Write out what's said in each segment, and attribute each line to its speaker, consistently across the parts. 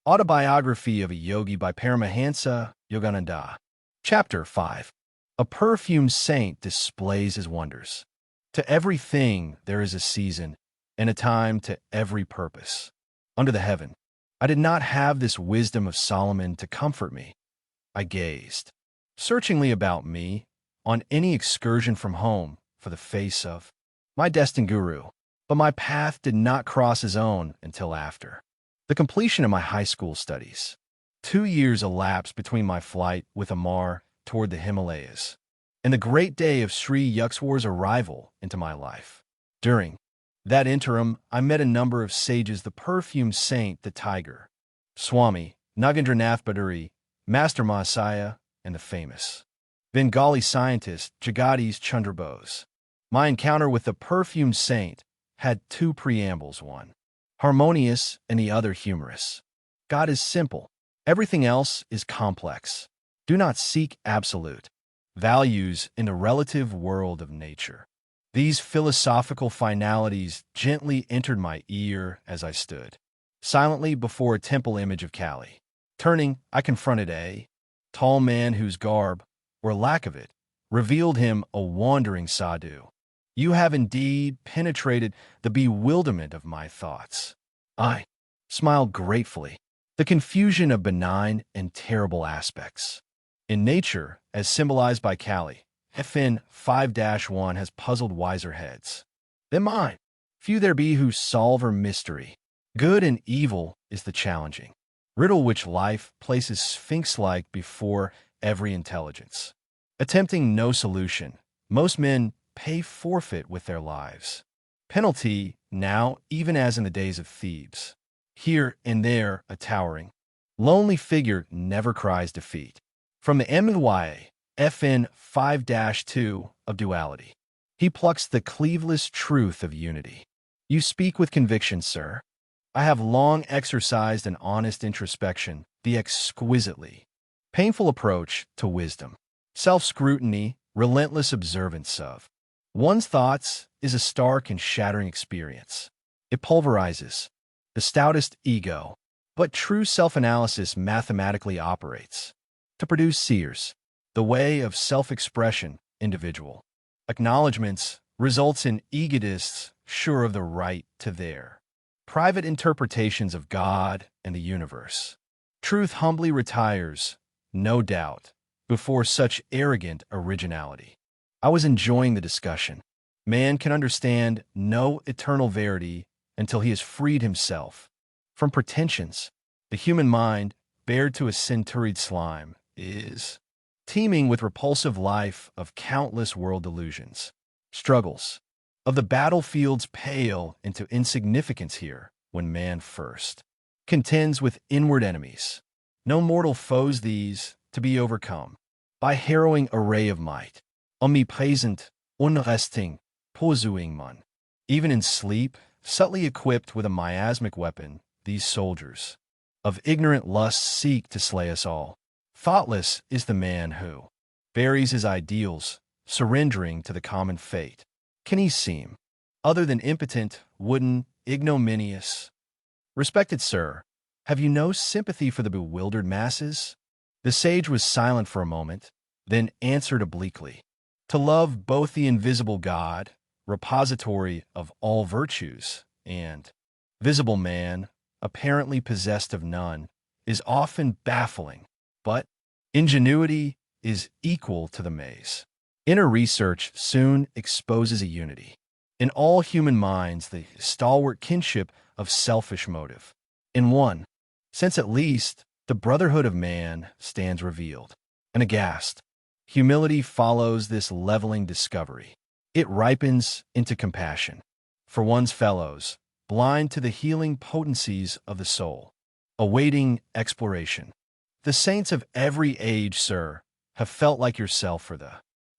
Speaker 1: Autobiography of a Yogi by Paramahansa, Yogananda. Chapter 5. A perfumed saint displays his wonders. To everything there is a season, and a time to every purpose. Under the heaven, I did not have this wisdom of Solomon to comfort me. I gazed searchingly about me on any excursion from home for the face of my destined guru, but my path did not cross his own until after the completion of my high school studies. 2 years elapsed between my flight with Amar toward the Himalayas and the great day of Sri Yukswar's arrival into my life. During that interim, I met a number of sages, the perfumed saint, the tiger, Swami Nagendranath Bhaduri, Master Mahasaya, and the famous Bengali scientist Jagadish Chandra Bose. My encounter with the perfumed saint had 2 preambles, one harmonious and the other humorous. God is simple. Everything else is complex. Do not seek absolute values in the relative world of nature. These philosophical finalities gently entered my ear as I stood silently before a temple image of Kali. Turning, I confronted a tall man whose garb, or lack of it, revealed him a wandering sadhu. You have indeed penetrated the bewilderment of my thoughts. I smiled gratefully. The confusion of benign and terrible aspects in nature, as symbolized by Kali, FN 5-1, has puzzled wiser heads than mine. Few there be who solve her mystery. Good and evil is the challenging riddle which life places sphinx-like before every intelligence. Attempting no solution, most men pay forfeit with their lives. Penalty now, even as in the days of Thebes. Here and there, a towering, lonely figure never cries defeat. From the MY FN 5-2 of duality, he plucks the cleaveless truth of unity. You speak with conviction, sir. I have long exercised an honest introspection, the exquisitely painful approach to wisdom. Self-scrutiny, relentless observance of one's thoughts is a stark and shattering experience. It pulverizes the stoutest ego, but true self-analysis mathematically operates to produce seers. The way of self-expression, individual acknowledgments, results in egotists sure of the right to their private interpretations of God and the universe. Truth humbly retires, no doubt, before such arrogant originality. I was enjoying the discussion. Man can understand no eternal verity until he has freed himself from pretensions. The human mind, bared to a centuried slime, is teeming with repulsive life of countless world delusions. Struggles of the battlefields pale into insignificance here when man first contends with inward enemies. No mortal foes these to be overcome by harrowing array of might. Omnipresent, unresting, pursuing man. Even in sleep, subtly equipped with a miasmic weapon, these soldiers of ignorant lust seek to slay us all. Thoughtless is the man who buries his ideals, surrendering to the common fate. Can he seem other than impotent, wooden, ignominious? Respected sir, have you no sympathy for the bewildered masses? The sage was silent for a moment, then answered obliquely. To love both the invisible God, repository of all virtues, and visible man, apparently possessed of none, is often baffling, but ingenuity is equal to the maze. Inner research soon exposes a unity in all human minds, the stalwart kinship of selfish motive. In one sense at least, the brotherhood of man stands revealed, and aghast. Humility follows this leveling discovery. It ripens into compassion for one's fellows, blind to the healing potencies of the soul, awaiting exploration. The saints of every age, sir, have felt like yourself for the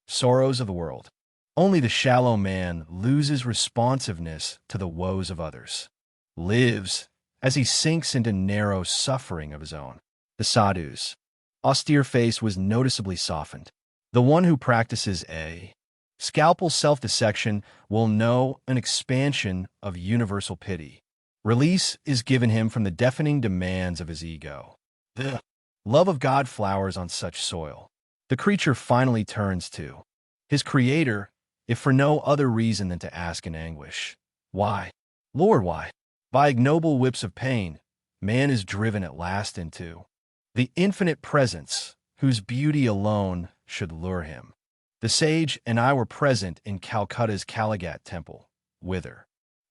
Speaker 1: sorrows of the world. Only the shallow man loses responsiveness to the woes of others, lives as he sinks into narrow suffering of his own. The sadhu's austere face was noticeably softened. The one who practices a scalpel self-dissection will know an expansion of universal pity, Release is given him from the deafening demands of his ego. The love of God flowers on such soil. The creature finally turns to his Creator, if for no other reason than to ask in anguish, "Why, Lord, why?" By ignoble whips of pain, man is driven at last into the infinite presence, whose beauty alone should lure him. The sage and I were present in Calcutta's Kaligat temple, whither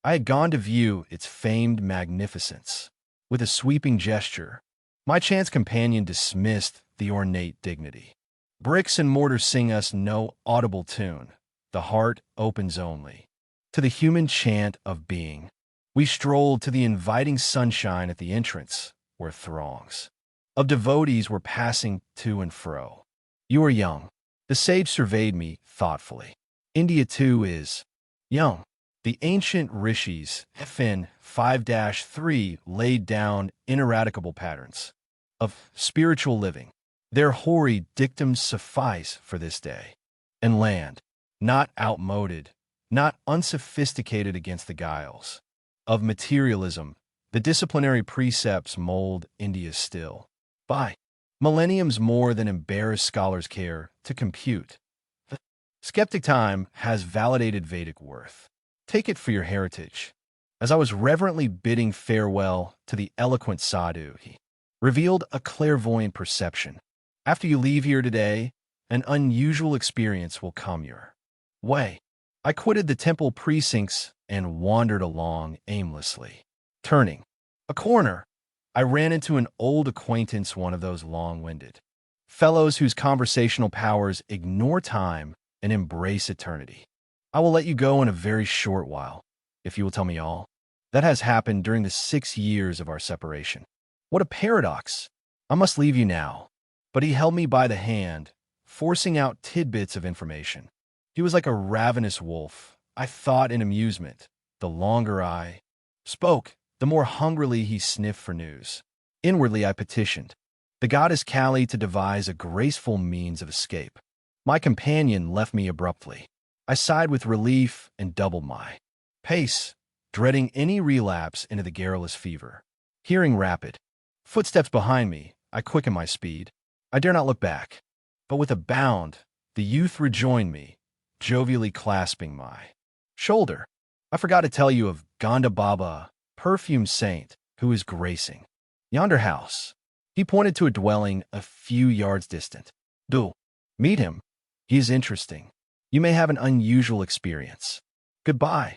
Speaker 1: I had gone to view its famed magnificence. With a sweeping gesture, my chance companion dismissed the ornate dignity. Bricks and mortar sing us no audible tune. The heart opens only to the human chant of being. We strolled to the inviting sunshine at the entrance, where throngs of devotees were passing to and fro. "You are young." The sage surveyed me thoughtfully. "India, too, is young." The ancient rishis, FN 5-3, laid down ineradicable patterns of spiritual living. Their hoary dictums suffice for this day. And land, not outmoded, not unsophisticated against the guiles of materialism, the disciplinary precepts mold India still. By millenniums more than embarrassed scholars care to compute. The skeptic time has validated Vedic worth. Take it for your heritage. As I was reverently bidding farewell to the eloquent sadhu, he revealed a clairvoyant perception. "After you leave here today, an unusual experience will come your way." I quitted the temple precincts and wandered along aimlessly. Turning a corner, I ran into an old acquaintance, one of those long-winded fellows whose conversational powers ignore time and embrace eternity. "I will let you go in a very short while, if you will tell me all that has happened during the 6 years of our separation." What a paradox! I must leave you now. But he held me by the hand, forcing out tidbits of information. He was like a ravenous wolf. I thought in amusement. The longer I spoke, the more hungrily he sniffed for news. Inwardly I petitioned the goddess Kali to devise a graceful means of escape. My companion left me abruptly. I sighed with relief and doubled my pace, dreading any relapse into the garrulous fever. Hearing rapid footsteps behind me, I quickened my speed. I dare not look back. But with a bound, the youth rejoined me, jovially clasping my shoulder. "I forgot to tell you of Gonda Baba, perfume saint, who is gracing yonder house." He pointed to a dwelling a few yards distant. "Do meet him. He is interesting. You may have an unusual experience. Goodbye."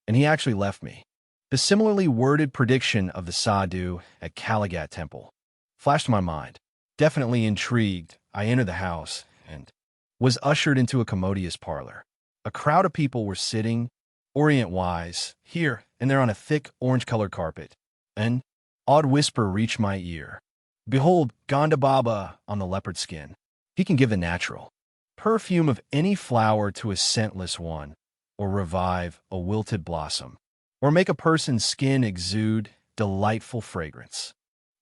Speaker 1: And he actually left me. The similarly worded prediction of the sadhu at Kaligat temple flashed to my mind. Definitely intrigued, I entered the house and was ushered into a commodious parlor. A crowd of people were sitting, Orient-wise, here and there on a thick orange-colored carpet. An odd whisper reached my ear. "Behold, Gonda Baba on the leopard skin. He can give the natural perfume of any flower to a scentless one, or revive a wilted blossom, or make a person's skin exude delightful fragrance."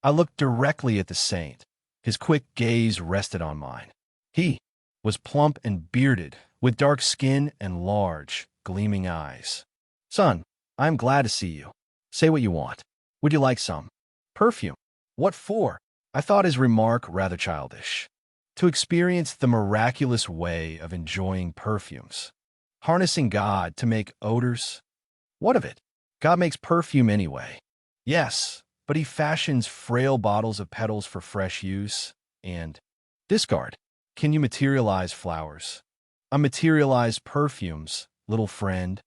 Speaker 1: I looked directly at the saint. His quick gaze rested on mine. He was plump and bearded, with dark skin and large, gleaming eyes. "Son, I am glad to see you. Say what you want. Would you like some perfume?" "What for?" I thought his remark rather childish. "To experience the miraculous way of enjoying perfumes. Harnessing God to make odors." "What of it? God makes perfume anyway." "Yes, but he fashions frail bottles of petals for fresh use and discard." "Can you materialize flowers?" "I materialize perfumes, little friend.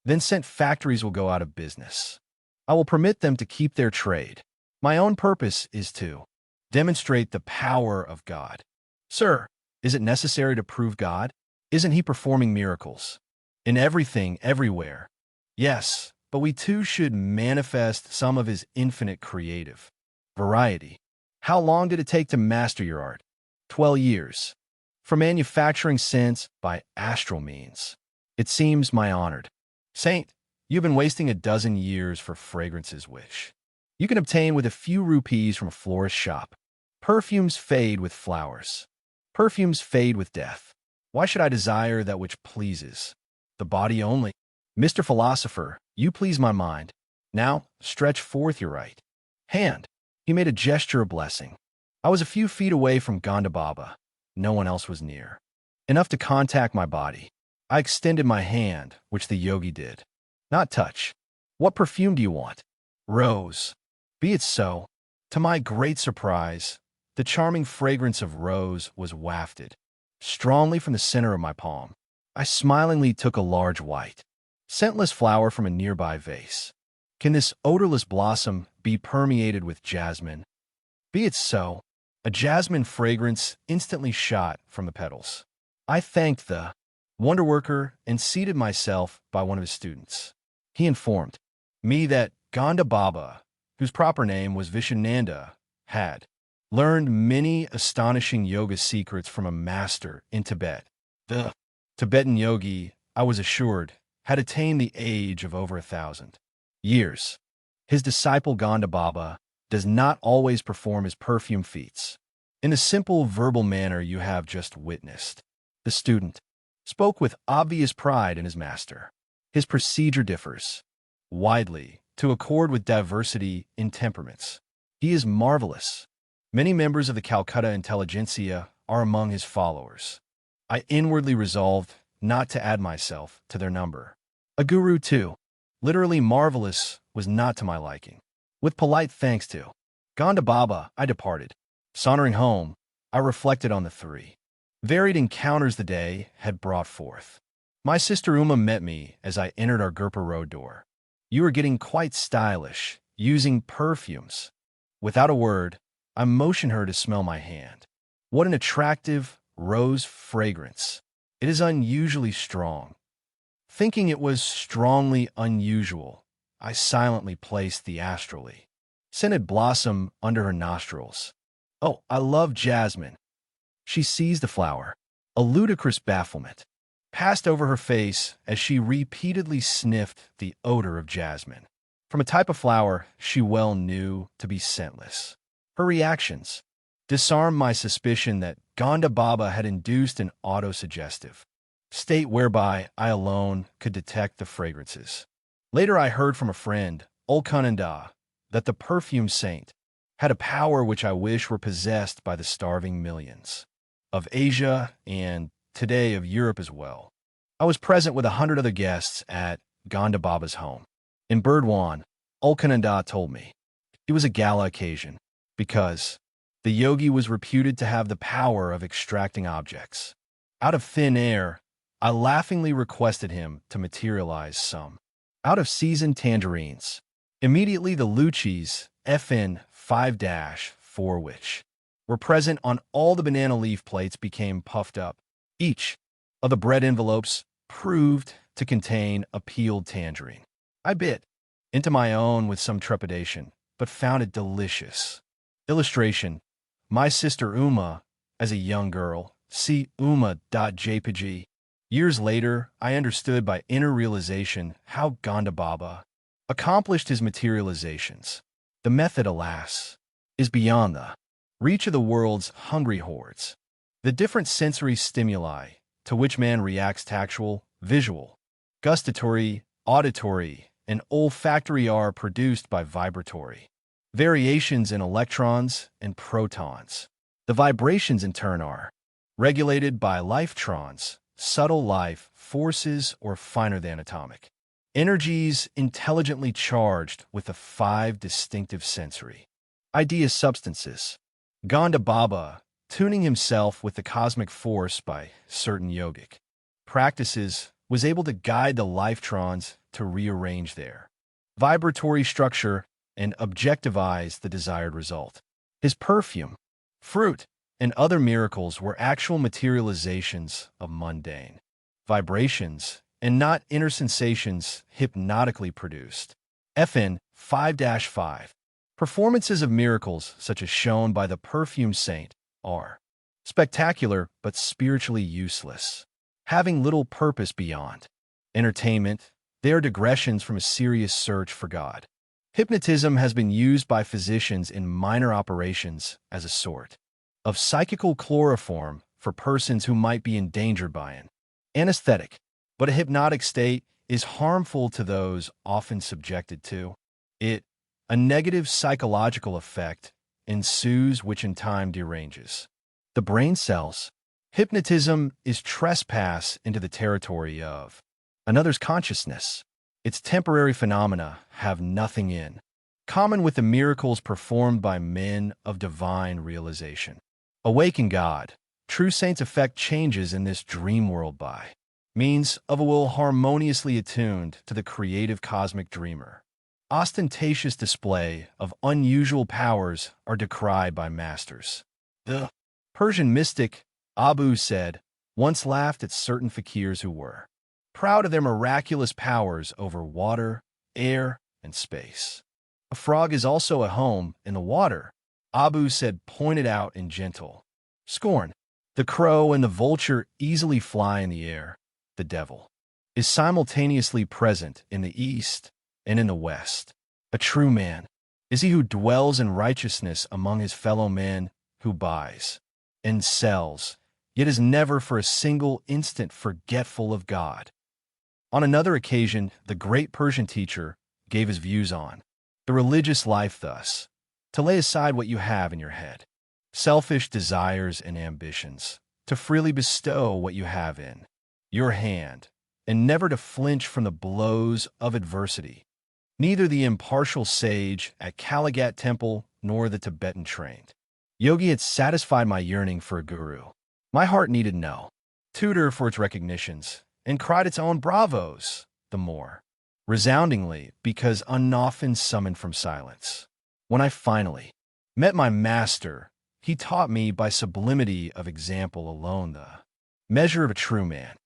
Speaker 1: Then scent factories will go out of business. I will permit them to keep their trade. My own purpose is to demonstrate the power of God." "Sir, is it necessary to prove God? Isn't he performing miracles in everything, everywhere?" "Yes, but we too should manifest some of his infinite creative variety." "How long did it take to master your art?" 12 years. "For manufacturing scents by astral means." "It seems my honored saint, you've been wasting a dozen years for fragrances which you can obtain with a few rupees from a florist's shop. Perfumes fade with flowers. Perfumes fade with death. Why should I desire that which pleases the body only?" "Mr. Philosopher, you please my mind. Now, stretch forth your right hand. He made a gesture of blessing. I was a few feet away from Gonda Baba. No one else was near. Enough to contact my body. I extended my hand, which the yogi did. Not touch. What perfume do you want? Rose. Be it so. To my great surprise, the charming fragrance of rose was wafted strongly from the center of my palm. I smilingly took a large white, scentless flower from a nearby vase. Can this odorless blossom be permeated with jasmine? Be it so. A jasmine fragrance instantly shot from the petals. I thanked the wonderworker and seated myself by one of his students. He informed me that Gonda Baba, whose proper name was Vishananda, had learned many astonishing yoga secrets from a master in Tibet. The Tibetan yogi, I was assured, had attained the age of over 1,000 years. His disciple Gonda Baba does not always perform his perfume feats in the simple verbal manner you have just witnessed. The student spoke with obvious pride in his master. His procedure differs widely to accord with diversity in temperaments. He is marvelous. Many members of the Calcutta intelligentsia are among his followers. I inwardly resolved not to add myself to their number. A guru, too, literally marvelous, was not to my liking. With polite thanks to Gonda Baba, I departed. Sauntering home, I reflected on the three varied encounters the day had brought forth. My sister Uma met me as I entered our Gurpa Road door. You were getting quite stylish, using perfumes. Without a word, I motioned her to smell my hand. What an attractive rose fragrance. It is unusually strong. Thinking it was strongly unusual, I silently placed the astrally scented blossom under her nostrils. Oh, I love jasmine. She seized the flower. A ludicrous bafflement passed over her face as she repeatedly sniffed the odor of jasmine, from a type of flower she well knew to be scentless. Her reactions disarmed my suspicion that Gonda Baba had induced an autosuggestive state whereby I alone could detect the fragrances. Later I heard from a friend, Yogananda, that the perfume saint had a power which I wish were possessed by the starving millions of Asia and today of Europe as well. I was present with 100 other guests at Gonda Baba's home. In Burdwan, Yogananda told me it was a gala occasion because the yogi was reputed to have the power of extracting objects. Out of thin air, I laughingly requested him to materialize some out-of-season tangerines. Immediately the Luchis, FN 5-4, which were present on all the banana leaf plates, became puffed up. Each of the bread envelopes proved to contain a peeled tangerine. I bit into my own with some trepidation, but found it delicious. Illustration: my sister Uma, as a young girl, see Uma.jpg. Years later, I understood by inner realization how Gonda Baba accomplished his materializations. The method, alas, is beyond the reach of the world's hungry hordes. The different sensory stimuli to which man reacts, tactual, visual, gustatory, auditory, and olfactory, are produced by vibratory variations in electrons and protons. The vibrations in turn are regulated by lifetrons, subtle life forces, or finer than atomic energies intelligently charged with the 5 distinctive sensory idea substances. Gonda Baba, tuning himself with the cosmic force by certain yogic practices, was able to guide the lifetrons to rearrange their vibratory structure and objectivize the desired result. His perfume, fruit, and other miracles were actual materializations of mundane vibrations and not inner sensations hypnotically produced. FN 5-5. Performances of miracles, such as shown by the perfume saint, are spectacular but spiritually useless. Having little purpose beyond entertainment, they are digressions from a serious search for God. Hypnotism has been used by physicians in minor operations as a sort of psychical chloroform for persons who might be endangered by an anesthetic, but a hypnotic state is harmful to those often subjected to A negative psychological effect ensues which in time deranges the brain cells. Hypnotism is trespass into the territory of another's consciousness. Its temporary phenomena have nothing in common with the miracles performed by men of divine realization. Awake in God, true saints effect changes in this dream world by means of a will harmoniously attuned to the creative cosmic dreamer. Ostentatious display of unusual powers are decried by masters. The Persian mystic Abu said, once laughed at certain fakirs who were proud of their miraculous powers over water, air, and space. A frog is also at home in the water, Abu said, pointed out in gentle scorn. The crow and the vulture easily fly in the air. The devil is simultaneously present in the east and in the west. A true man is he who dwells in righteousness among his fellow men, who buys and sells, yet is never for a single instant forgetful of God. On another occasion, the great Persian teacher gave his views on the religious life thus: to lay aside what you have in your head, selfish desires and ambitions, to freely bestow what you have in your hand, and never to flinch from the blows of adversity. Neither the impartial sage at Kaligat Temple nor the Tibetan trained Yogi had satisfied my yearning for a guru. My heart needed no tutor for its recognitions, and cried its own bravos the more resoundingly because unoften summoned from silence. When I finally met my master, he taught me by sublimity of example alone the measure of a true man.